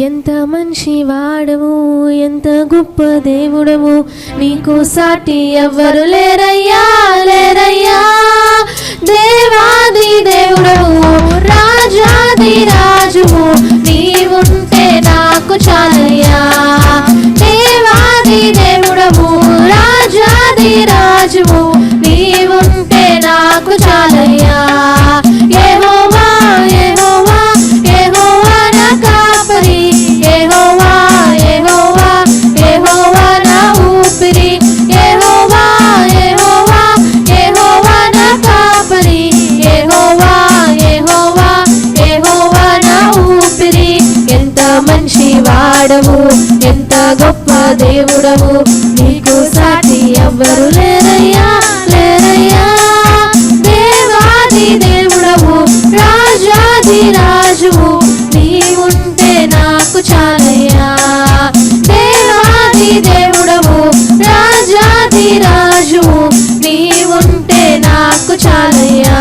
ఎంత మంచి వాడవు, ఎంత గొప్ప దేవుడవు, నీకు సాటి ఎవ్వరు లేరయ్యా లేరయ్యా. దేవాది దేవుడవు, రాజాది రాజువు, నీవుంటే నాకు చాలయ్యా. దేవాది దేవుడవు, రాజాది రాజువు, నీవుంటే నాకు చాలయ్యా. యెహోవా యెహోవా యెహోవా నా కాపరి, యెహోవా యెహోవా యెహోవా నా ఊపిరి, యెహోవా యెహోవా యెహోవా నా కాపరి, యెహోవా యెహోవా యెహోవా నా ఊపిరి. ఎంత మంచి వాడవు, ఎంత గొప్ప దేవుడవు, నీకు సాటి ఎవ్వరు లేరయ్యా లేరయ్యా. దేవాది దేవుడవు, రాజాది రాజువు, నీవుంటే నాకు చాలయ్యా. దేవాది దేవుడవు, రాజాది రాజువు, నీవుంటే నాకు చాలయ్యా.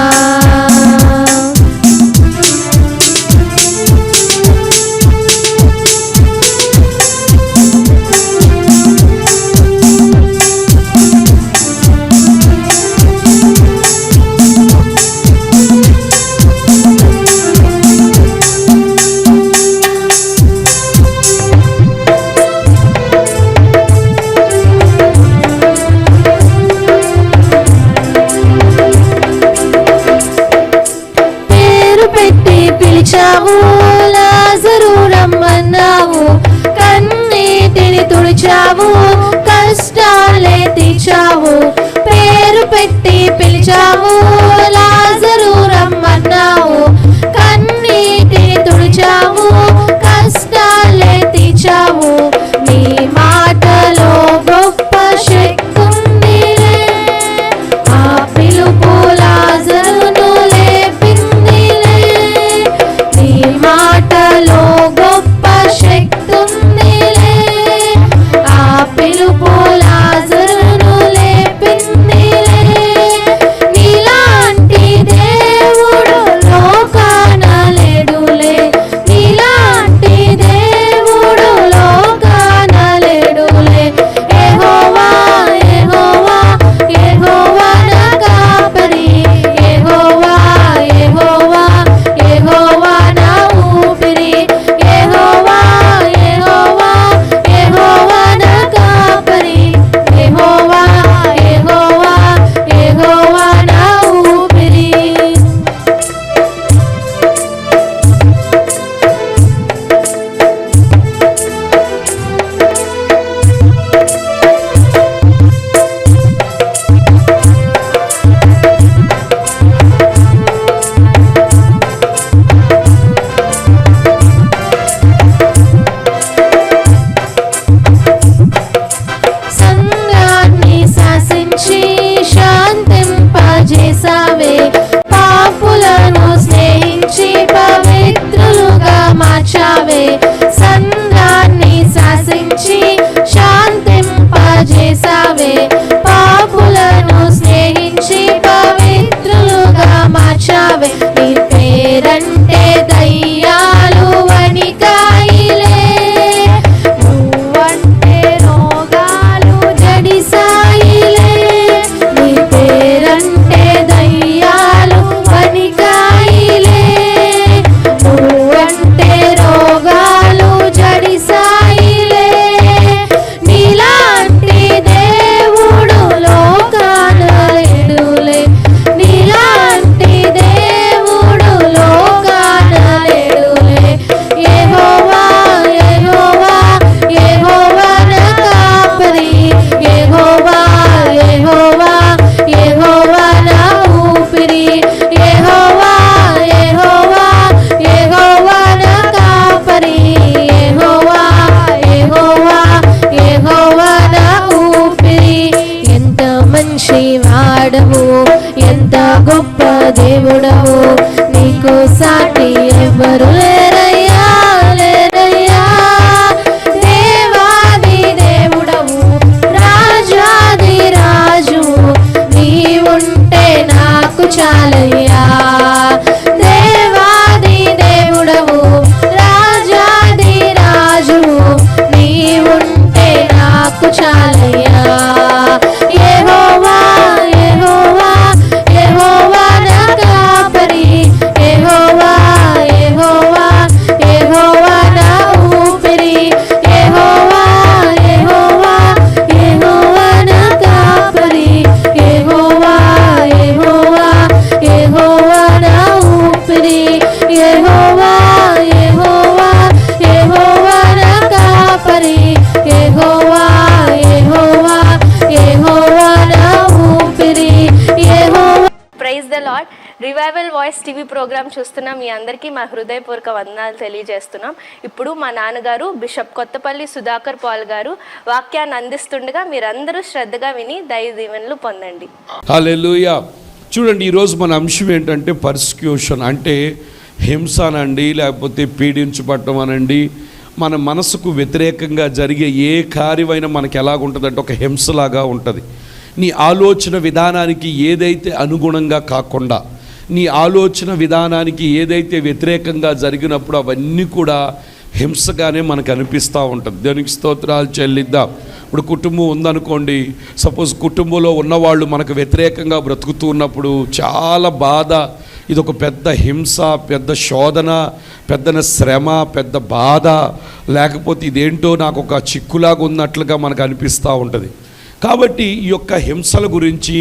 పిలిచావు, లాజరు రమ్మన్నావు, కన్నీటిని తుడిచావు, కష్టాలే తీర్చావు. పేరు పెట్టి పిలిచావు, లాజరు రమ్మన్నావు, కన్నీటిని తుడిచావు, కష్టాలే తీర్చావు. నీ మాటలో గొప్ప శక్తి ఉందిలే, ఆ పిలుపు లాజరును లేపిందిలే. నీ మాటలో గొప్ప శక్తి ఉందిలే, ఆ పిలుపు లాజరును లేపిందిలే. నీలాంటి దేవుడు లోకాన లేడులే, నీలాంటి దేవుడు లోకాన లేడులే. యెహోవా యెహోవా యెహోవా నా కాపరి, యెహోవా యెహోవా యెహోవా నా ఊపిరి, యెహోవా యెహోవా యెహోవా నా కాపరి, యెహోవా యెహోవా యెహోవా నా ఊపిరి. సంఘాన్ని శాసించి శాంతింపజేసావే, పాపులను స్నేహించి పవిత్రులుగా మార్చావే. సంఘాన్ని శాసించి శాంతింపజేసావే, పాపులను స్నేహించి పవిత్రులుగా మార్చావే. నీ పేరంటే దయ్యాలు వణికాయిలే, నువ్వంటే రోగాలు జడిసాయిలే. నీ పేరంటే దయ్యాలు వణికాయిలే, నువ్వంటే రోగాలు జడిసాయిలే. నీలాంటి దేవుడు లోకాన లేడులే, నీలాంటి దేవుడు లోకాన లేడులే. యెహోవా యెహోవా యెహోవా నా కాపరి, యెహోవా యెహోవా యెహోవా నా ఊపిరి, యెహోవా యెహోవా యెహోవా నా కాపరి, యెహోవా యెహోవా యెహోవా నా ఊపిరి. ఎంత మంచి వాడవు, ఎంత గొప్ప దేవుడవు, నీకు సాటి ఎవ్వరు లేరయ్యా లేరయ్యా. దేవాది దేవుడవు, రాజాది రాజువు, నీవుంటే నాకు చాలయ్యా. దేవాది దేవుడవు, రాజాది రాజు రివైవల్ వాయిస్ టీవీ ప్రోగ్రామ్ చూస్తున్న మీ అందరికీ మా హృదయపూర్వక వందనాలు తెలియజేస్తున్నాం. ఇప్పుడు మా నాన్నగారు బిషప్ కొత్తపల్లి సుధాకర్ పాల్ గారు వాక్యాన్ని అందిస్తుండగా మీరందరూ శ్రద్ధగా విని దైవ దీవెనలు పొందండి. హల్లెలూయా. చూడండి, ఈరోజు మన అంశం ఏంటంటే పర్సిక్యూషన్, అంటే హింస అనండి, లేకపోతే పీడించబడటం అనండి. మన మనసుకు వ్యతిరేకంగా జరిగే ఏ కార్యమైనా మనకి ఎలాగుంటుందంటే ఒక హింసలాగా ఉంటుంది. నీ ఆలోచన విధానానికి ఏదైతే అనుగుణంగా కాకుండా, నీ ఆలోచన విధానానికి ఏదైతే వ్యతిరేకంగా జరిగినప్పుడు అవన్నీ కూడా హింసగానే మనకు అనిపిస్తూ ఉంటుంది. దేవునికి స్తోత్రాలు చెల్లిద్దాం. ఇప్పుడు కుటుంబం ఉందనుకోండి, సపోజ్ కుటుంబంలో ఉన్నవాళ్ళు మనకు వ్యతిరేకంగా బ్రతుకుతూ ఉన్నప్పుడు చాలా బాధ, ఇది ఒక పెద్ద హింస, పెద్ద శోధన, పెద్ద శ్రమ, పెద్ద బాధ, లేకపోతే ఇదేంటో నాకు ఒక చిక్కులాగా ఉన్నట్లుగా మనకు అనిపిస్తూ ఉంటుంది. కాబట్టి ఈ యొక్క హింసల గురించి,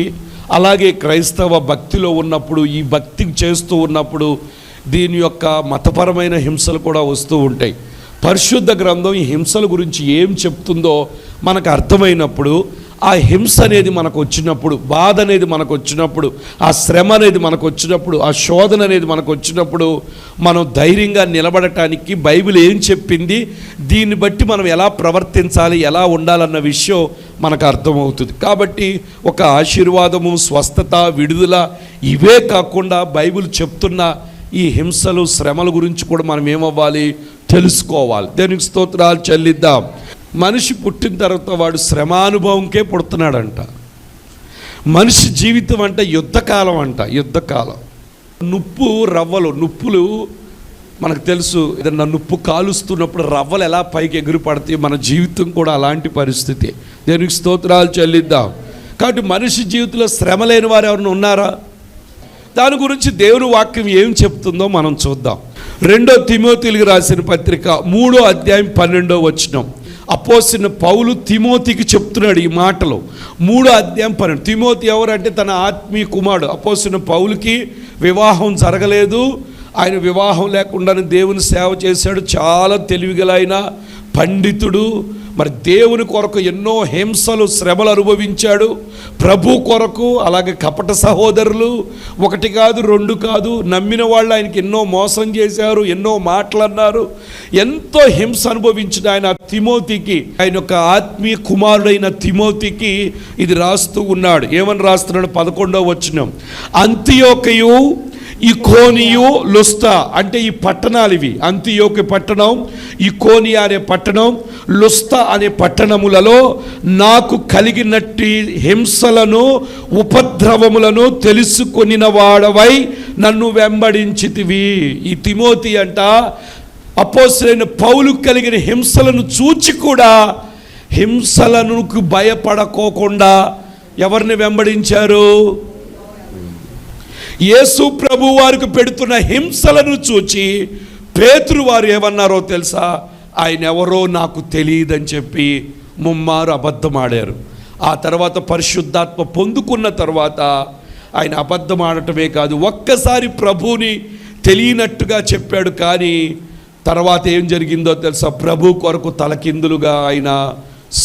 అలాగే క్రైస్తవ భక్తిలో ఉన్నప్పుడు, ఈ భక్తి చేస్తూ ఉన్నప్పుడు దీని యొక్క మతపరమైన హింసలు కూడా వస్తూ ఉంటాయి. పరిశుద్ధ గ్రంథం ఈ హింసల గురించి ఏం చెప్తుందో మనకు అర్థమైనప్పుడు, ఆ హింస అనేది మనకు వచ్చినప్పుడు, బాధ అనేది మనకు వచ్చినప్పుడు, ఆ శ్రమ అనేది మనకు వచ్చినప్పుడు, ఆ శోధన అనేది మనకు వచ్చినప్పుడు మనం ధైర్యంగా నిలబడటానికి బైబిల్ ఏం చెప్పింది, దీన్ని బట్టి మనం ఎలా ప్రవర్తించాలి, ఎలా ఉండాలన్న విషయం మనకు అర్థమవుతుంది. కాబట్టి ఒక ఆశీర్వాదము, స్వస్థత, విడుదల ఇవే కాకుండా బైబిల్ చెప్తున్న ఈ హింసలు, శ్రమల గురించి కూడా మనం ఏమవ్వాలి, తెలుసుకోవాలి. దేవునికి స్తోత్రాలు చెల్లిద్దాం. మనిషి పుట్టిన తర్వాత వాడు శ్రమానుభవంకే పుడుతున్నాడంట. మనిషి జీవితం అంటే యుద్ధకాలం అంట, యుద్ధకాలం. నుప్పులు మనకు తెలుసు. ఏదన్నా నుప్పు కాలుస్తున్నప్పుడు రవ్వలు ఎలా పైకి ఎగురు పడతాయి, మన జీవితం కూడా అలాంటి పరిస్థితి. దేవునికి స్తోత్రాలు చెల్లిద్దాం. కాబట్టి మనిషి జీవితంలో శ్రమ లేని వారు ఎవరైనా ఉన్నారా? దాని గురించి దేవుని వాక్యం ఏం చెప్తుందో మనం చూద్దాం. 2 తిమోతికి రాసిన పత్రిక 3వ అధ్యాయం 12వ వచనం. అపోస్తలుడైన పౌలు తిమోతికి చెప్తున్నాడు ఈ మాటలు. 3వ అధ్యాయం 12. తిమోతి ఎవరంటే తన ఆత్మీయ కుమారుడు. అపోస్తలుడైన పౌలుకి వివాహం జరగలేదు. ఆయన వివాహం లేకుండానే దేవుని సేవ చేశాడు. చాలా తెలివిగల ఆయన, పండితుడు. మరి దేవుని కొరకు ఎన్నో హింసలు, శ్రమలు అనుభవించాడు ప్రభు కొరకు. అలాగే కపట సహోదరులు 1 కాదు 2 కాదు, నమ్మిన వాళ్ళు ఆయనకి ఎన్నో మోసం చేశారు, ఎన్నో మాటలన్నారు, ఎంతో హింస అనుభవించిన ఆయన తిమోతికి, ఆయన యొక్క ఆత్మీయ కుమారుడైన తిమోతికి ఇది రాస్తూ ఉన్నాడు. ఏమని రాస్తున్నాడు? 11వ వచనం. అంతియోకయు, ఇకోనియు, లుస్తా, అంటే ఈ పట్టణాలు ఇవి. అంతియోకి పట్టణం, ఇకోనియా అనే పట్టణం, లుస్తా అనే పట్టణములలో నాకు కలిగినట్టి హింసలను, ఉపద్రవములను తెలుసుకొనిన వాడవై నన్ను వెంబడించితివి. ఈ తిమోతి అంట అపోస్తలుడైన పౌలు కలిగిన హింసలను చూచి కూడా హింసలను భయపడకోకుండా ఎవరిని వెంబడించారు? యేసు ప్రభు వారికి పెడుతున్న హింసలను చూచి పేతురు వారు ఏమన్నారో తెలుసా? ఆయన ఎవరో నాకు తెలియదని చెప్పి ముమ్మారు అబద్ధం ఆడారు. ఆ తర్వాత పరిశుద్ధాత్మ పొందుకున్న తర్వాత ఆయన అబద్ధం ఆడటమే కాదు, ఒక్కసారి ప్రభువుని తెలియనట్టుగా చెప్పాడు. కానీ తర్వాత ఏం జరిగిందో తెలుసా? ప్రభు కొరకు తలకిందులుగా ఆయన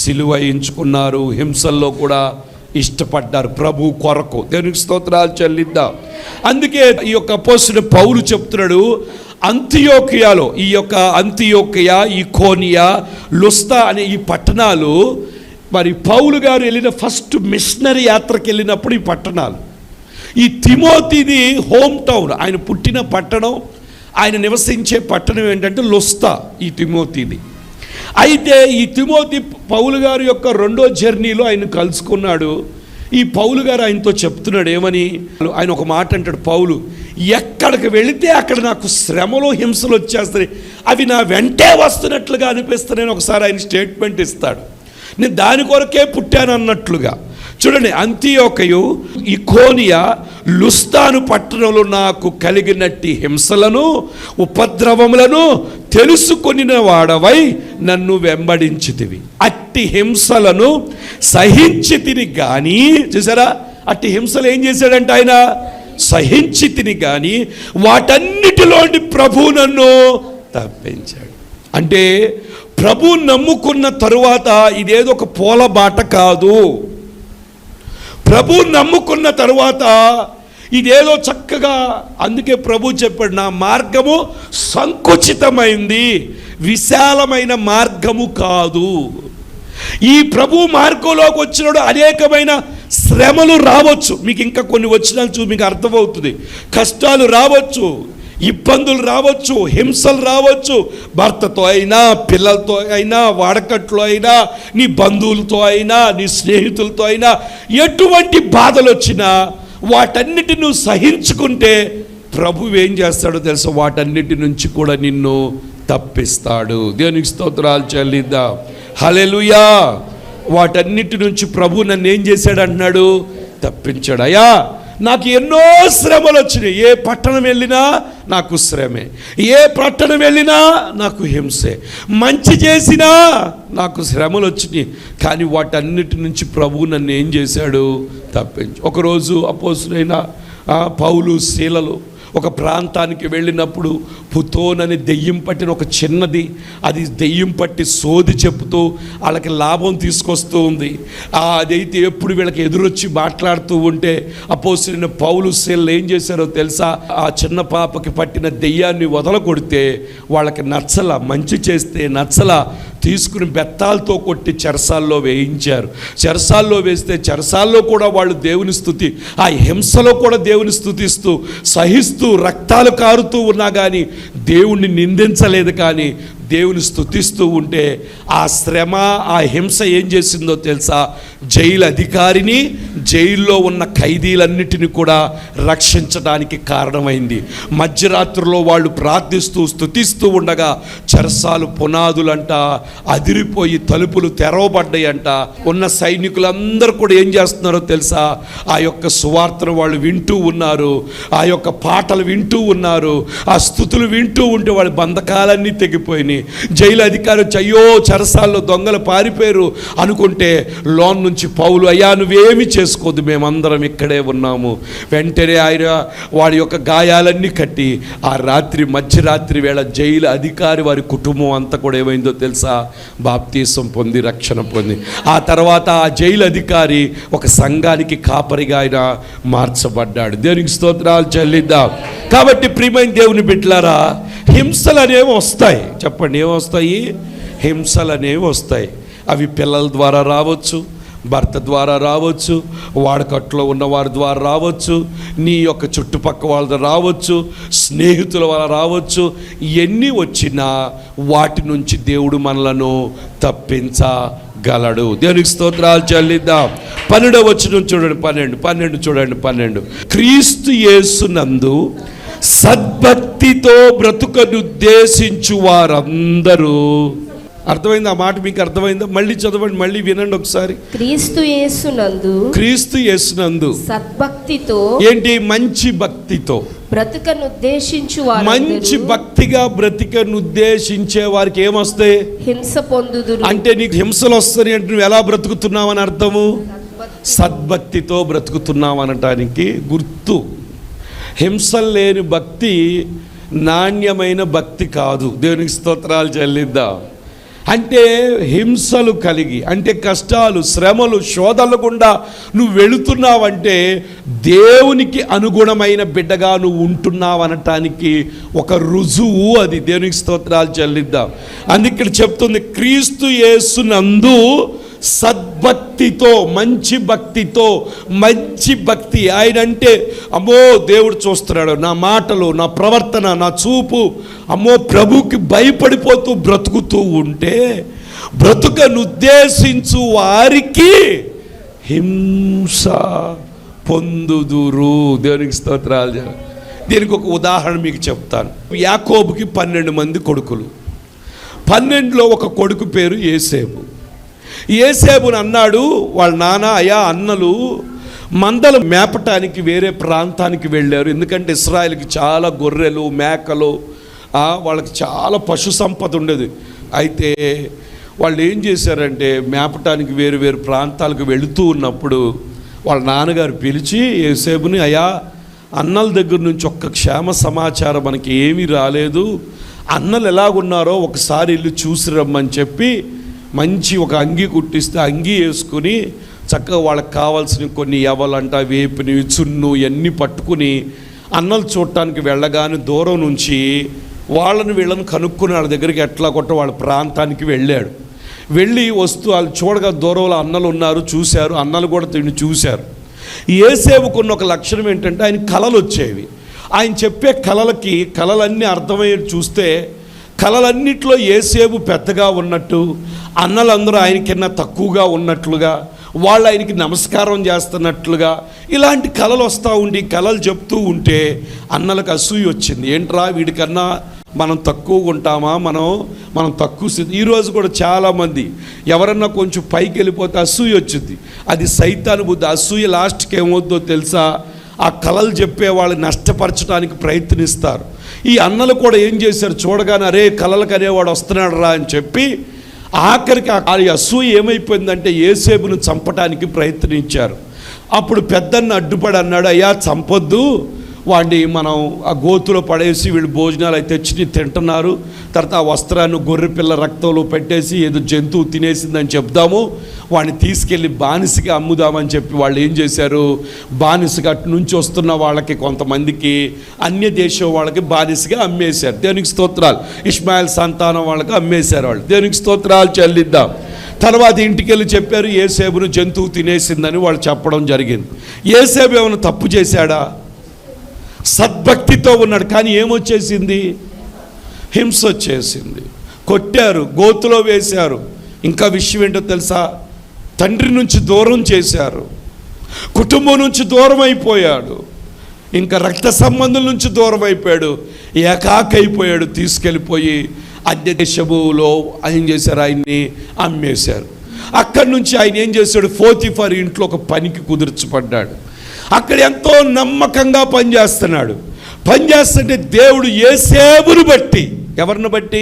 సిలువ ఎంచుకున్నారు. హింసల్లో కూడా ఇష్టపడ్డారు ప్రభు కొరకు. దేవునికి స్తోత్రాలు చెల్లిద్దాం. అందుకే ఈ యొక్క అపోస్తలుడైన పౌలు చెప్తున్నాడు, అంతియోకియాలో, ఈ యొక్క అంతియోకియా, ఇకోనియా, లుస్తా అనే ఈ పట్టణాలు, మరి పౌలు గారు వెళ్ళిన ఫస్ట్ మిషనరీ యాత్రకు వెళ్ళినప్పుడు ఈ పట్టణాలు. ఈ తిమోతిది హోమ్ టౌన్, ఆయన పుట్టిన పట్టణం, ఆయన నివసించే పట్టణం ఏంటంటే లుస్తా, ఈ తిమోతిది. అయితే ఈ తిమోతి పౌలు గారి యొక్క 2వ జర్నీలో ఆయన కలుసుకున్నాడు. ఈ పౌలు గారు ఆయనతో చెప్తున్నాడు ఏమని? ఆయన ఒక మాట అంటాడు, పౌలు ఎక్కడికి వెళితే అక్కడ నాకు శ్రమలో, హింసలు వచ్చేస్తాయి, అవి నా వెంటే వస్తున్నట్లుగా అనిపిస్తానని ఒకసారి ఆయన స్టేట్మెంట్ ఇస్తాడు. నేను దాని కొరకే పుట్టాను అన్నట్లుగా. చూడండి, అంతియోకయు, ఇకోనియా, లుస్తాను పట్టణంలో నాకు కలిగినట్టి హింసలను, ఉపద్రవములను తెలుసుకొనిన వాడవై నన్ను వెంబడించితివి. అట్టి హింసలను సహించితిని గాని, చూసారా, అట్టి హింసలు ఏం చేశాడంటే ఆయన సహించితిని గాని వాటన్నిటిలోని ప్రభు నన్ను తప్పించాడు. అంటే ప్రభు నమ్ముకున్న తరువాత ఇదేదో ఒక పూల బాట కాదు. ప్రభు నమ్ముకున్న తరువాత ఇదేదో చక్కగా, అందుకే ప్రభు చెప్పాడు, నా మార్గము సంకుచితమైంది, విశాలమైన మార్గము కాదు. ఈ ప్రభు మార్గంలోకి వచ్చినప్పుడు అనేకమైన శ్రమలు రావచ్చు. మీకు ఇంకా కొన్ని వచ్చినాలు మీకు అర్థమవుతుంది. కష్టాలు రావచ్చు, ఇబ్బందులు రావచ్చు, హింసలు రావచ్చు. భర్తతో అయినా, పిల్లలతో అయినా, వాడకట్లో అయినా, నీ బంధువులతో అయినా, నీ స్నేహితులతో అయినా, ఎటువంటి బాధలు వచ్చినా వాటన్నిటి నువ్వు సహించుకుంటే ప్రభు ఏం చేస్తాడో తెలుసా, వాటన్నిటి నుంచి కూడా నిన్ను తప్పిస్తాడు. దేవునికి స్తోత్రాలు చెల్లిద్దాం. హల్లెలూయా. వాటన్నిటి నుంచి ప్రభు నన్ను ఏం చేశాడు అంటున్నాడు, తప్పించాడు. అయ్యా నాకు ఎన్నో శ్రమలు వచ్చినాయి, ఏ పట్టణం వెళ్ళినా నాకు శ్రమే, ఏ పట్టణం వెళ్ళినా నాకు హింసే, మంచి చేసినా నాకు శ్రమలు వచ్చినాయి. కానీ వాటన్నిటి నుంచి ప్రభు నన్ను ఏం చేశాడు, తప్పించు. ఒకరోజు అపోస్తులైన పౌలు శీలలు ఒక ప్రాంతానికి వెళ్ళినప్పుడు పుతోనని దెయ్యం పట్టిన ఒక చిన్నది, అది దెయ్యం పట్టి సోది చెప్తూ వాళ్ళకి లాభం తీసుకొస్తూ ఉంది. అదైతే ఎప్పుడు వీళ్ళకి ఎదురొచ్చి మాట్లాడుతూ ఉంటే అపోస్తులైన పౌలు శీలలు ఏం చేశారో తెలుసా, ఆ చిన్న పాపకి పట్టిన దెయ్యాన్ని వదలకొడితే వాళ్ళకి నచ్చల, మంచి చేస్తే నచ్చల, తీసుకుని బెత్తాలతో కొట్టి చెరసాల్లో వేయించారు. చెరసాల్లో వేస్తే చెరసాల్లో కూడా వాళ్ళు దేవుని స్తుతి, ఆ హింసలో కూడా దేవుని స్తుతిస్తూ సహిస్తూ రక్తాలు కారుతూ ఉన్నా కానీ దేవుణ్ణి నిందించలేదు, కానీ దేవుని స్తుతిస్తూ ఉంటే ఆ శ్రమ, ఆ హింస ఏం చేసిందో తెలుసా, జైలు అధికారిని, జైల్లో ఉన్న ఖైదీలన్నిటిని కూడా రక్షించడానికి కారణమైంది. మధ్యరాత్రిలో వాళ్ళు ప్రార్థిస్తూ స్తుతిస్తూ ఉండగా చెరసాలు పునాదులంట అదిరిపోయి తలుపులు తెరవబడ్డాయంట. ఉన్న సైనికులందరూ కూడా ఏం చేస్తున్నారో తెలుసా, ఆ యొక్క సువార్తను వాళ్ళు వింటూ ఉన్నారు, ఆ యొక్క పాటలు వింటూ ఉన్నారు, ఆ స్తుతులు వింటూ ఉంటే వాళ్ళ బంధకాలన్నీ తెగిపోయినాయి. జైలు అధికారి వచ్చి అయ్యో చెరసాల్లో దొంగలు పారిపోయారు అనుకుంటే లోన్ నుంచి పౌలు, అయ్యా నువ్వేమి చేసుకోవద్దు, మేమందరం ఇక్కడే ఉన్నాము. వెంటనే ఆయన వాడి యొక్క గాయాలన్నీ కట్టి ఆ రాత్రి మధ్యరాత్రి వేళ జైలు అధికారి వారి కుటుంబం అంతా కూడా ఏమైందో తెలుసా, బాప్తీసం పొంది రక్షణ పొంది ఆ తర్వాత ఆ జైలు అధికారి ఒక సంఘానికి కాపరిగా ఆయన మార్చబడ్డాడు. దేవునికి స్తోత్రాలు చెల్లిద్దాం. కాబట్టి ప్రియమైన దేవుని బిడ్డలారా, హింసలు అనేవి వస్తాయి. చెప్పండి, ఏమొస్తాయి? హింసలు అనేవి వస్తాయి. అవి పిల్లల ద్వారా రావచ్చు, భర్త ద్వారా రావచ్చు, వాడకట్లో ఉన్న వారి ద్వారా రావచ్చు, నీ యొక్క చుట్టుపక్క వాళ్ళ ద్వారా రావచ్చు, స్నేహితుల వల్ల రావచ్చు. ఎన్ని వచ్చినా వాటి నుంచి దేవుడు మనలను తప్పించగలడు. దేవునికి స్తోత్రాలు చెల్లిద్దాం. 12వ వచనం చూడండి, 12 చూడండి, 12. క్రీస్తు యేసునందు సద్భక్తితో బ్రతుకనుద్దేశించు వారందరూ. అర్థమైంది? ఆ మాట మీకు అర్థమైందా? మళ్ళీ చదవండి, మళ్ళీ వినండి ఒకసారి. క్రీస్తు యేసునందు సద్భక్తితో, ఏంటి? మంచి భక్తితో బ్రతుకనుద్దేశించు వారు. మంచి భక్తిగా బ్రతికనుద్దేశించే వారికి ఏమొస్తాయి? హింస పొందుదురు. అంటే నీకు హింసలు వస్తాయి అంటే నువ్వు ఎలా బ్రతుకుతున్నావు అని అర్థము. సద్భక్తితో బ్రతుకుతున్నావు అనటానికి గుర్తు. హింసలు లేని భక్తి నాణ్యమైన భక్తి కాదు. దేవునికి స్తోత్రాలు చెల్లిద్దాం. అంటే హింసలు కలిగి, అంటే కష్టాలు, శ్రమలు, శోధనలు గుండా నువ్వు వెళుతున్నావంటే దేవునికి అనుగుణమైన బిడ్డగా నువ్వు ఉంటున్నావు అనటానికి ఒక రుజువు అది. దేవునికి స్తోత్రాలు చెల్లిద్దాం. అందుకే ఇక్కడ చెప్తుంది, క్రీస్తు యేసునందు సద్భక్తితో, మంచి భక్తితో. మంచి భక్తి ఆయన అంటే అమ్మో దేవుడు చూస్తున్నాడు, నా మాటలు, నా ప్రవర్తన, నా చూపు, అమ్మో ప్రభుకి భయపడిపోతూ బ్రతుకుతూ ఉంటే బ్రతుకనుద్దేశించు వారికి హింస పొందుదురు. దేవునికి స్తోత్రాలు. దీనికి ఒక ఉదాహరణ మీకు చెప్తాను. యాకోబుకి 12 మంది కొడుకులు. 12లో ఒక కొడుకు పేరు యేసేపు. యేసేపుని అన్నాడు వాళ్ళ నాన్న, అయ్యా అన్నలు మందలు మేపటానికి వేరే ప్రాంతానికి వెళ్ళారు. ఎందుకంటే ఇశ్రాయేలుకి చాలా గొర్రెలు, మేకలు, వాళ్ళకి చాలా పశు సంపద ఉండేది. అయితే వాళ్ళు ఏం చేశారంటే మేపటానికి వేరు వేరు ప్రాంతాలకు వెళుతూ ఉన్నప్పుడు వాళ్ళ నాన్నగారు పిలిచి యేసేపుని, అయ్యా అన్నల దగ్గర నుంచి ఒక్క క్షేమ సమాచారం మనకి ఏమీ రాలేదు, అన్నలు ఎలాగున్నారో ఒకసారి వెళ్ళి చూసి రమ్మని చెప్పి మంచి ఒక అంగీ కుట్టిస్తే అంగీ వేసుకుని చక్కగా వాళ్ళకి కావాల్సిన కొన్ని యవలంట, వేపుని, చున్ను ఇవన్నీ పట్టుకుని అన్నలు చూడటానికి వెళ్ళగానే దూరం నుంచి వీళ్ళని కనుక్కుని వాళ్ళ దగ్గరికి ఎట్లా కొట్ట వాళ్ళ ప్రాంతానికి వెళ్ళాడు. వెళ్ళి వస్తూ వాళ్ళు చూడగా దూరంలో అన్నలు ఉన్నారు, చూశారు. అన్నలు కూడా తిని చూశారు. యేసేపుకున్న ఒక లక్షణం ఏంటంటే ఆయన కళలు వచ్చేవి. ఆయన చెప్పే కళలన్నీ అర్థమయ్యేది చూస్తే కళలన్నిట్లో యేసేపు పెద్దగా ఉన్నట్టు, అన్నలందరూ ఆయనకన్నా తక్కువగా ఉన్నట్లుగా, వాళ్ళు ఆయనకి నమస్కారం చేస్తున్నట్లుగా ఇలాంటి కళలు వస్తూ ఉండి కళలు చెప్తూ ఉంటే అన్నలకు అసూయ వచ్చింది. ఏంట్రా వీడికన్నా మనం తక్కువగా ఉంటామా, మనం తక్కువ స్థితి. ఈరోజు కూడా చాలామంది ఎవరన్నా కొంచెం పైకి వెళ్ళిపోతే అసూయ వచ్చింది. అది సైతాను బుద్ధి. అసూయ లాస్ట్కి ఏమవుద్దో తెలుసా, ఆ కళలు చెప్పే వాళ్ళు నష్టపరచడానికి ప్రయత్నిస్తారు. ఈ అన్నలు కూడా ఏం చేశారు, చూడగానే అరే కళలకు అనేవాడు వస్తున్నాడు రా అని చెప్పి ఆఖరికి ఆ అసూయ ఏమైపోయిందంటే యేసేపును చంపడానికి ప్రయత్నించారు. అప్పుడు పెద్దన్న అడ్డుపడి అన్నాడు, అయ్యా చంపొద్దు, వాడిని మనం ఆ గోతులో పడేసి వీళ్ళు భోజనాలు అయితే తెచ్చి తింటున్నారు, తర్వాత ఆ వస్త్రాన్ని గొర్రె పిల్ల రక్తంలో పెట్టేసి ఏదో జంతువు తినేసిందని చెప్దాము, వాడిని తీసుకెళ్ళి బానిసగా అమ్ముదామని చెప్పి వాళ్ళు ఏం చేశారు, బానిసగా అటు నుంచి వస్తున్న వాళ్ళకి కొంతమందికి అన్య దేశం వాళ్ళకి బానిసగా అమ్మేశారు. దేవునికి స్తోత్రాలు. ఇష్మాయిల్ సంతానం వాళ్ళకి అమ్మేశారు. వాళ్ళు దేవునికి స్తోత్రాలు చెల్లిద్దాం. తర్వాత ఇంటికి వెళ్ళి చెప్పారు యేసేపును జంతువు తినేసిందని వాళ్ళు చెప్పడం జరిగింది. యేసేపు ఏమైనా తప్పు చేశాడా? సద్భక్తితో ఉన్నాడు, కానీ ఏమొచ్చేసింది, హింస వచ్చేసింది. కొట్టారు, గోతులో వేశారు. ఇంకా విషయం ఏంటో తెలుసా, తండ్రి నుంచి దూరం చేశారు, కుటుంబం నుంచి దూరం అయిపోయాడు, ఇంకా రక్త సంబంధం నుంచి దూరం అయిపోయాడు, ఏకాకైపోయాడు. తీసుకెళ్ళిపోయి అన్య దేశములో ఏం చేశారు, ఆయన్ని అమ్మేశారు. అక్కడి నుంచి ఆయన ఏం చేశాడు, పోతీఫర్ ఇంట్లో ఒక పనికి కుదుర్చబడ్డాడు. అక్కడ ఎంతో నమ్మకంగా పనిచేస్తుంటే దేవుడు యేసేపును బట్టి, ఎవరిని బట్టి,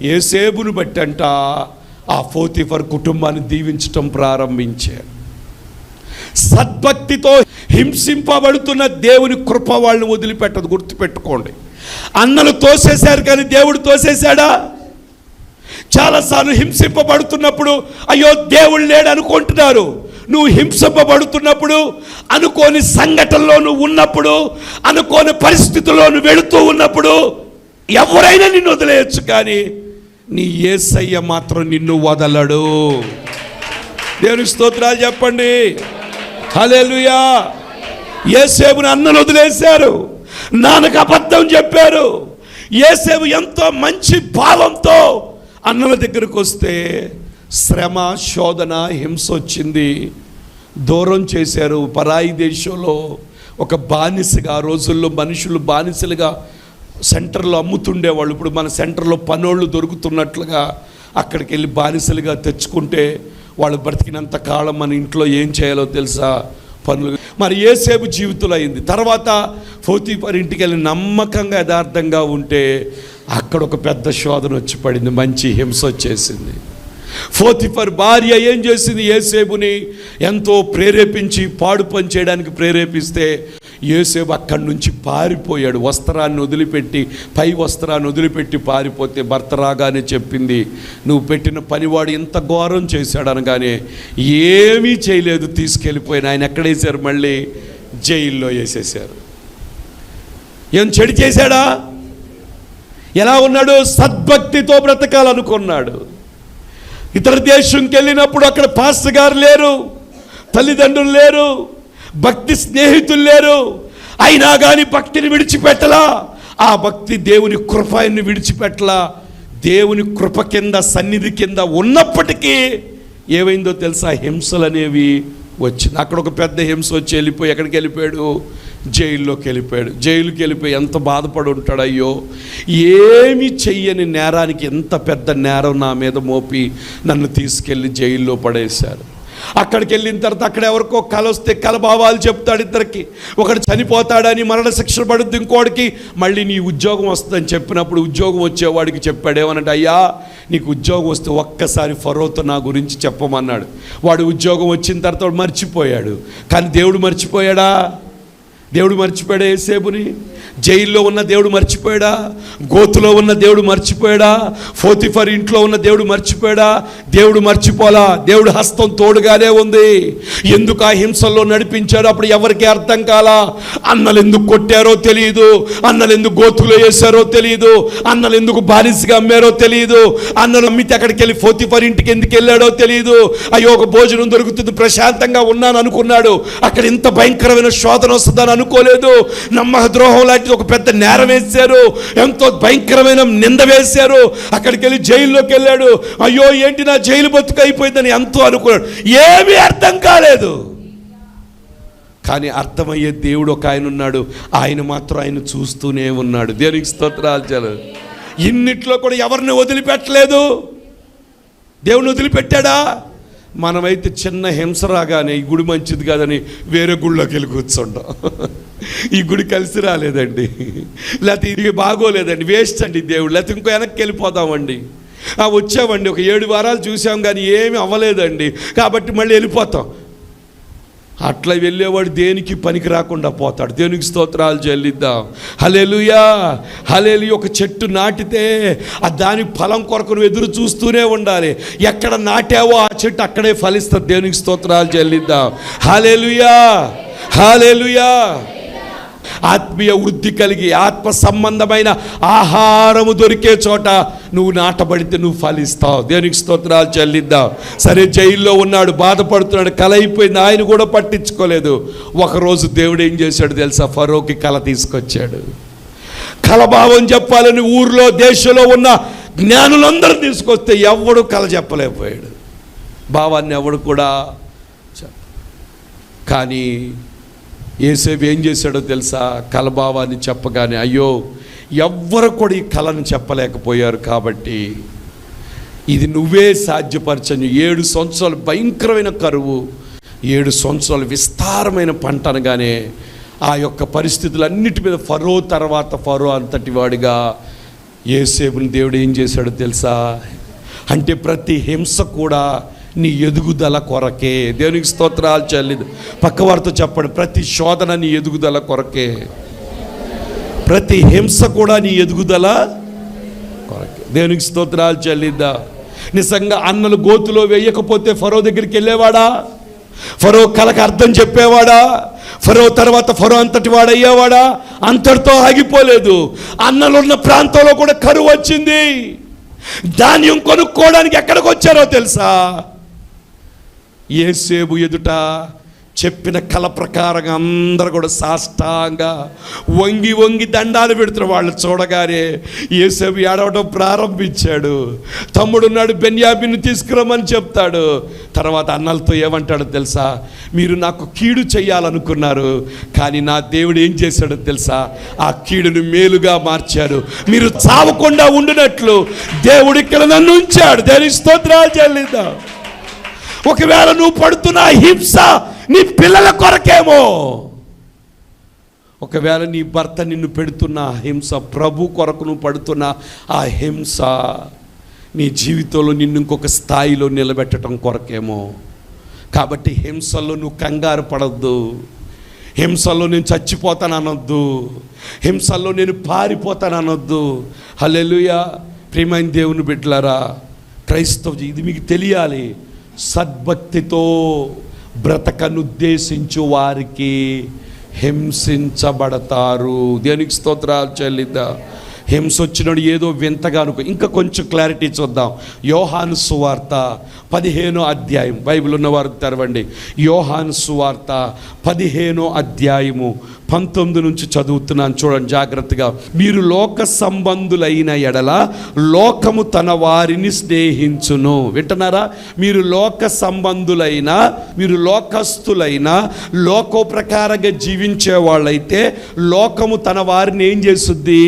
యేసేపును బట్టి అంట ఆ పోతీఫర్ కుటుంబాన్ని దీవించటం ప్రారంభించారు. సద్భక్తితో హింసింపబడుతున్న దేవుని కృప వాళ్ళని వదిలిపెట్టదు, గుర్తుపెట్టుకోండి. అన్నలు తోసేశారు కానీ దేవుడు తోసేశాడా? చాలాసార్లు హింసింపబడుతున్నప్పుడు అయ్యో దేవుడు లేడు అనుకుంటున్నారు. నువ్వు హింసింపబడుతున్నప్పుడు, అనుకోని సంఘటనలో నువ్వు ఉన్నప్పుడు, అనుకోని పరిస్థితుల్లో నువ్వు వెళుతూ ఉన్నప్పుడు ఎవరైనా నిన్ను వదిలేయచ్చు, కానీ నీ యేసయ్య మాత్రం నిన్ను వదలడు. దేవునికి స్తోత్రాలు చెప్పండి. హల్లెలూయా. యేసేపుని అన్నలు వదిలేశారు, నాన్నకు అబద్ధం చెప్పారు. యేసేపు ఎంతో మంచి భావంతో అన్నల దగ్గరకు వస్తే శ్రమ, శోధన, హింస వచ్చింది. దూరం చేశారు. పరాయి దేశంలో ఒక బానిసగా, ఆ రోజుల్లో మనుషులు బానిసలుగా సెంటర్లో అమ్ముతుండేవాళ్ళు. ఇప్పుడు మన సెంటర్లో పనోళ్ళు దొరుకుతున్నట్లుగా అక్కడికి వెళ్ళి బానిసలుగా తెచ్చుకుంటే వాళ్ళు బ్రతికినంత కాలం మన ఇంట్లో ఏం చేయాలో తెలుసా, పనులు. మరి యేసేపు జీవితంలో అయింది. తర్వాత పోతీఫర్ ఇంటికి వెళ్ళి నమ్మకంగా యథార్థంగా ఉంటే అక్కడ ఒక పెద్ద శోధన వచ్చి పడింది, మంచి హింస వచ్చేసింది. పోతీఫర్ భార్య ఏం చేసింది, యేసేపుని ఎంతో ప్రేరేపించి పాడు పని చేయడానికి ప్రేరేపిస్తే యేసేపు అక్కడి నుంచి పారిపోయాడు. వస్త్రాన్ని వదిలిపెట్టి, పై వస్త్రాన్ని వదిలిపెట్టి పారిపోతే భర్త రాగానే చెప్పింది, నువ్వు పెట్టిన పనివాడు ఎంత ఘోరం చేశాడు అనగానే ఏమీ చేయలేదు, తీసుకెళ్ళిపోయిన ఆయన ఎక్కడేశారు, మళ్ళీ జైల్లో వేసేశారు. ఏం చెడు చేశాడా? ఎలా ఉన్నాడు? సద్భక్తితో బ్రతకాలనుకున్నాడు. ఇతర దేశంకి వెళ్ళినప్పుడు అక్కడ పాస్టర్ గారు లేరు, తల్లిదండ్రులు లేరు, భక్తి స్నేహితులు లేరు. అయినా కానీ భక్తిని విడిచిపెట్టలా. ఆ భక్తి దేవుని కృపని విడిచిపెట్టలా. దేవుని కృప కింద, సన్నిధి కింద ఉన్నప్పటికీ ఏమైందో తెలుసా, హింసలు అనేవి వచ్చింది. అక్కడ ఒక పెద్ద హింస వచ్చి వెళ్ళిపోయి ఎక్కడికి వెళ్ళిపోయాడు, జైల్లోకి వెళ్ళిపోయాడు. జైలుకి వెళ్ళిపోయి ఎంత బాధపడి ఉంటాడు. అయ్యో, ఏమి చెయ్యని నేరానికి ఎంత పెద్ద నేరం నా మీద మోపి నన్ను తీసుకెళ్ళి జైల్లో పడేశారు. అక్కడికి వెళ్ళిన తర్వాత అక్కడ ఎవరికో కల వస్తే కల భావాలు చెప్తాడు ఇద్దరికి. ఒకడు చనిపోతాడని, మరణ శిక్ష పడుద్ది, ఇంకోటికి మళ్ళీ నీ ఉద్యోగం వస్తుందని చెప్పినప్పుడు ఉద్యోగం వచ్చేవాడికి చెప్పాడు ఏమనంటే, అయ్యా నీకు ఉద్యోగం వస్తే ఒక్కసారి ఫరోతో నా గురించి చెప్పమన్నాడు. వాడు ఉద్యోగం వచ్చిన తర్వాత వాడు మర్చిపోయాడు. కానీ దేవుడు మర్చిపోయాడా? దేవుడు మర్చిపోయాడా యోసేపుని? జైల్లో ఉన్న దేవుడు మర్చిపోయాడా? గోతులో ఉన్న దేవుడు మర్చిపోయాడా? పోతిఫర్ ఇంట్లో ఉన్న దేవుడు మర్చిపోయాడా? దేవుడు మర్చిపోలా. దేవుడు హస్తం తోడుగానే ఉంది. ఎందుకు ఆ హింసల్లో నడిపించాడో అప్పుడు ఎవరికి అర్థం కాలా. అన్నలు ఎందుకు కొట్టారో తెలియదు, అన్నలు ఎందుకు గోతులో వేశారో తెలియదు, అన్నలు ఎందుకు బానిసగా అమ్మారో తెలియదు, అన్నలు అమ్మితే అక్కడికి వెళ్ళి పోతిఫర్ ఇంటికి ఎందుకు వెళ్ళాడో తెలియదు. అయ్యో ఒక భోజనం దొరుకుతుంది, ప్రశాంతంగా ఉన్నాను అనుకున్నాడు. అక్కడ ఇంత భయంకరమైన శోధన వస్తుందని అనుకోలేదు. నమ్మక ద్రోహం లాంటి ఒక పెద్ద నేరం వేశారు, ఎంతో భయంకరమైన నింద వేశారు. అక్కడికి వెళ్ళి జైల్లోకి వెళ్ళాడు. అయ్యో ఏంటి నా జైలు బతుకు అయిపోయిందని ఎంతో అనుకున్నాడు. ఏమీ అర్థం కాలేదు. కానీ అర్థమయ్యే దేవుడు ఒక ఆయన ఉన్నాడు. ఆయన మాత్రం ఆయన చూస్తూనే ఉన్నాడు. దేవునికి స్తోత్రాలు చాలు. ఇన్నిట్లో కూడా ఎవరిని వదిలిపెట్టలేదు. దేవుని వదిలిపెట్టాడా? మనమైతే చిన్న హింస రాగానే ఈ గుడి మంచిది కాదని వేరే గుడిలోకి వెళ్ళి కూర్చుంటాం. ఈ గుడి కలిసి రాలేదండి, లేకపోతే ఇది బాగోలేదండి, వేస్ట్ అండి దేవుడు, లేకపోతే ఇంకో వెనక్కి వెళ్ళిపోతామండి. వచ్చామండి, ఒక 7 వారాలు చూసాం కానీ ఏమీ అవ్వలేదండి, కాబట్టి మళ్ళీ వెళ్ళిపోతాం. అట్లా వెళ్ళేవాడు దేనికి పనికి రాకుండా పోతాడు. దేవునికి స్తోత్రాలు చెల్లిద్దాం. హల్లెలూయా, హల్లెలూయా. ఒక చెట్టు నాటితే దాని ఫలం కొరకు నువ్వు ఎదురు చూస్తూనే ఉండాలి. ఎక్కడ నాటావో ఆ చెట్టు అక్కడే ఫలిస్తుంది. దేవునికి స్తోత్రాలు చెల్లిద్దాం. హల్లెలూయా, హల్లెలూయా. ఆత్మీయ వృద్ధి కలిగి ఆత్మ సంబంధమైన ఆహారము దొరికే చోట నువ్వు నాటబడితే నువ్వు ఫలిస్తావు. దేవునికి స్తోత్రాలు చెల్లిద్దాం. సరే, జైల్లో ఉన్నాడు, బాధపడుతున్నాడు, కల అయిపోయింది, ఆయన కూడా పట్టించుకోలేదు. ఒకరోజు దేవుడు ఏం చేశాడు తెలుసా? ఫరోకి కల తీసుకొచ్చాడు. కలభావం చెప్పాలని ఊర్లో దేశంలో ఉన్న జ్ఞానులందరూ తీసుకొస్తే ఎవడు కల చెప్పలేకపోయాడు. భావాన్ని ఎవడు కూడా. కానీ యోసేపు ఏం చేశాడో తెలుసా? కలభావాన్ని చెప్పగానే అయ్యో ఎవ్వరు కూడా ఈ కళను చెప్పలేకపోయారు, కాబట్టి ఇది నువ్వే సాధ్యపరచని. 7 సంవత్సరాలు భయంకరమైన కరువు, 7 సంవత్సరాలు విస్తారమైన పంట అనగానే ఆ యొక్క పరిస్థితులన్నిటి మీద ఫరో తర్వాత ఫరో అంతటి వాడిగా యోసేపుని దేవుడు ఏం చేశాడో తెలుసా? అంటే ప్రతి హింస కూడా నీ ఎదుగుదల కొరకే. దేవునికి స్తోత్రాలు చెల్లిదు. పక్కవారితో చెప్పండి, ప్రతి శోధన నీ ఎదుగుదల కొరకే, ప్రతి హింస కూడా నీ ఎదుగుదల కొరకే. దేవునికి స్తోత్రాలు చెల్లిద్దా. నిజంగా అన్నలు గోతులో వేయకపోతే ఫరో దగ్గరికి వెళ్ళేవాడా? ఫరో కలకు అర్థం చెప్పేవాడా? ఫరో తర్వాత ఫరో అంతటి వాడు అయ్యేవాడా? అంతటితో ఆగిపోలేదు. అన్నలున్న ప్రాంతంలో కూడా కరువు వచ్చింది. ధాన్యం కొనుక్కోవడానికి ఎక్కడికి వచ్చారో తెలుసా? యోసేపు ఎదుట చెప్పిన కళ ప్రకారంగా అందరూ కూడా సాష్టాంగా వంగి వంగి దండాలు పెడుతున్న వాళ్ళు చూడగానే యోసేపు ఏడవడం ప్రారంభించాడు. తమ్ముడున్నాడు, బెన్యామీను తీసుకురమ్మని చెప్తాడు. తర్వాత అన్నలతో ఏమంటాడో తెలుసా? మీరు నాకు కీడు చేయాలనుకున్నారు, కానీ నా దేవుడు ఏం చేశాడో తెలుసా? ఆ కీడును మేలుగా మార్చాడు. మీరు చావకుండా ఉండినట్లు దేవుడు ఇక్కడ నన్ను ఉంచాడు. దేవునికి స్తోత్రాలు చెల్లిద్దాం. ఒకవేళ నువ్వు పడుతున్న హింస నీ పిల్లల కొరకేమో, ఒకవేళ నీ భర్త నిన్ను పెడుతున్న హింస, ప్రభు కొరకు నువ్వు పడుతున్న ఆ హింస నీ జీవితంలో నిన్ను ఇంకొక స్థాయిలో నిలబెట్టడం కొరకేమో. కాబట్టి హింసల్లో నువ్వు కంగారు పడద్దు. హింసల్లో నేను చచ్చిపోతాను అనొద్దు. హింసల్లో నేను పారిపోతాను అనొద్దు. హల్లెలూయా. ప్రియమైన దేవుని బిడ్డలారా, క్రైస్తవ ఇది మీకు తెలియాలి. సద్భక్తితో బ్రతకనుద్దేశించు వారికి హింసించబడతారు. దేనికి స్తోత్రాలు చెల్లిద్దా. హింస వచ్చినప్పుడు ఏదో వింతగా అనుకో. ఇంకా కొంచెం క్లారిటీ చూద్దాం. యోహాను సువార్త 15వ అధ్యాయం. బైబిల్ ఉన్నవారు తెరవండి. యోహాను సువార్త 15వ అధ్యాయము 19 నుంచి చదువుతున్నాను, చూడండి జాగ్రత్తగా. మీరు లోక సంబంధులైన ఎడల లోకము తన వారిని స్నేహించును. వింటున్నారా? మీరు లోక సంబంధులైన, మీరు లోకస్తులైన, లోక ప్రకారంగా జీవించే వాళ్ళైతే లోకము తన వారిని ఏం చేస్తుంది?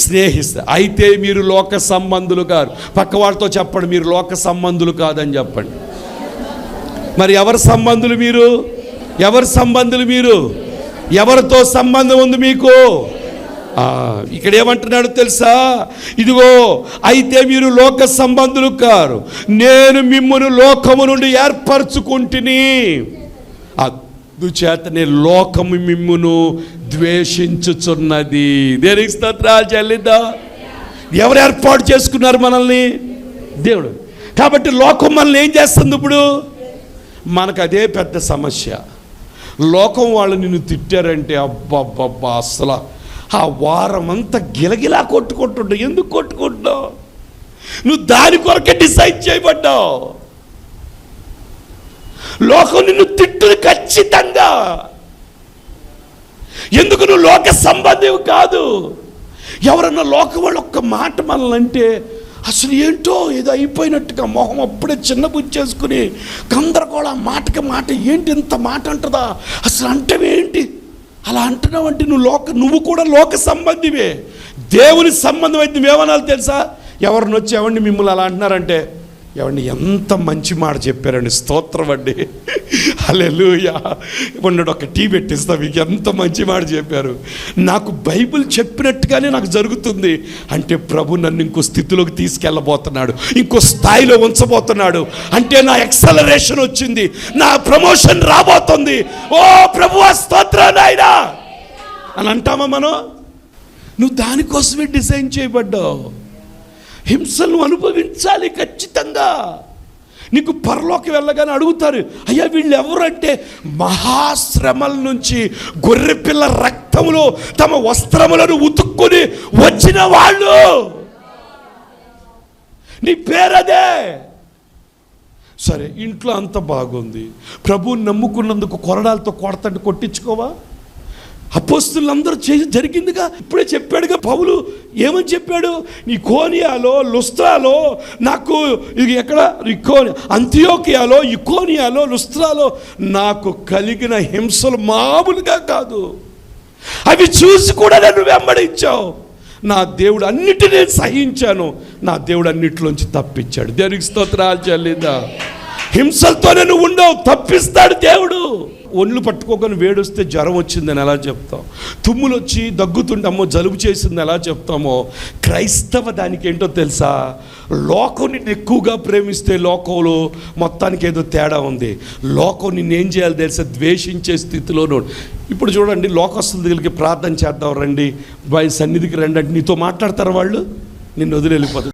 స్నేహిస్తుంది. అయితే మీరు లోక సంబంధులు కాదు. పక్కవాడితో చెప్పండి, మీరు లోక సంబంధులు కాదని చెప్పండి. మరి ఎవరి సంబంధులు మీరు? ఎవరి సంబంధులు మీరు? ఎవరితో సంబంధం ఉంది మీకు? ఇక్కడ ఏమంటున్నాడు తెలుసా? ఇదిగో, అయితే మీరు లోక సంబంధులు కారు, నేను మిమ్మును లోకము నుండి ఏర్పరచుకుంటుని, అందుచేతనే లోకము మిమ్మును ద్వేషించుచున్నది. దేనికి స్తోత్రాలు చెల్లిద్దాం. ఎవరు ఏర్పాటు చేసుకున్నారు మనల్ని? దేవుడు. కాబట్టి లోకం మనల్ని ఏం చేస్తుంది? ఇప్పుడు మనకు అదే పెద్ద సమస్య. లోకం వాళ్ళు నిన్ను తిట్టారంటే అబ్బబ్బబ్బా అసలు ఆ వారం అంతా గిలగిలా కొట్టుకుంటుంటావు. ఎందుకు కొట్టుకుంటున్నావు? నువ్వు దాని కొరకే డిసైడ్ చేయబడ్డావు. లోకం నిన్ను తిట్టుది ఖచ్చితంగా. ఎందుకు? నువ్వు లోక సంబంధివి కాదు. ఎవరన్నా లోకం వాళ్ళు ఒక్క మాట మనల్ని అంటే అసలు ఏంటో ఏదో అయిపోయినట్టుగా మొహం అప్పుడే చిన్నబుచ్చేసుకుని గందరగోళ మాటకి మాట, ఏంటి ఇంత మాట అంటదా అసలు, అంటే ఏంటి అలా అంటున్నావు అంటే నువ్వు కూడా లోక సంబంధివే. దేవుని సంబంధం అయితే నువ్వేమనాలి తెలుసా? ఎవరిని వచ్చి ఎవరిని మిమ్మల్ని అలా అంటున్నారంటే, ఎవరిని ఎంత మంచి మాట చెప్పారండి, స్తోత్రం అండి, హల్లెలూయా, మొన్నడు ఒక టీ పెట్టిస్తా, మీకు ఎంత మంచి మాట చెప్పారు. నాకు బైబిల్ చెప్పినట్టుగానే నాకు జరుగుతుంది అంటే ప్రభు నన్ను ఇంకో స్థితిలోకి తీసుకెళ్ళబోతున్నాడు, ఇంకో స్థాయిలో ఉంచబోతున్నాడు. అంటే నా ఎక్సలరేషన్ వచ్చింది, నా ప్రమోషన్ రాబోతుంది. ఓ ప్రభువా స్తోత్రం నాయనా అని అంటామా మనం? నువ్వు దానికోసమే డిజైన్ చేయబడ్డావు. హింసను అనుభవించాలి ఖచ్చితంగా. నీకు పరలోకి వెళ్ళగానే అడుగుతారు, అయ్యా వీళ్ళు ఎవరంటే మహాశ్రమల నుంచి గొర్రెపిల్ల రక్తములో తమ వస్త్రములను ఉతుక్కుని వచ్చిన వాళ్ళు. నీ పేరదే. సరే, ఇంట్లో అంత బాగుంది, ప్రభువుని నమ్ముకున్నందుకు కొరడాలతో కొడతండి కొట్టించుకోవా? అపోస్తులందరూ జరిగిందిగా. ఇప్పుడే చెప్పాడుగా పౌలు, ఏమని చెప్పాడు? ఇకోనియాలో లుస్త్రాలో నాకు ఎక్కడ అంతియోకియాలో ఇకోనియాలో లుస్త్రాలో నాకు కలిగిన హింసలు మామూలుగా కాదు, అవి చూసి కూడా నన్ను వెంబడించావు. నా దేవుడు అన్నిటినీ సహించాను, నా దేవుడు అన్నిటిలోంచి తప్పించాడు. దేవునికి స్తోత్రాలు చెల్లిద్దాం. హింసలతోనే నువ్వు ఉండవు, తప్పిస్తాడు దేవుడు. ఒళ్ళు పట్టుకోకొని వేడొస్తే జ్వరం వచ్చిందని ఎలా చెప్తాం? తుమ్ములు వచ్చి దగ్గుతుంటే అమ్మో జలుబు చేసింది ఎలా చెప్తామో, క్రైస్తవ దానికి ఏంటో తెలుసా? లోకం నిన్ను ఎక్కువగా ప్రేమిస్తే లోకంలో మొత్తానికి ఏదో తేడా ఉంది. లోకం నిన్ను ఏం చేయాలి తెలుసా? ద్వేషించే స్థితిలో. ఇప్పుడు చూడండి, లోకస్తుల దగ్గరికి ప్రార్థన చేద్దాం రండి, సన్నిధికి రండి అంటే నీతో మాట్లాడతారు వాళ్ళు, నిన్ను వదిలి వెళ్ళిపోతారు.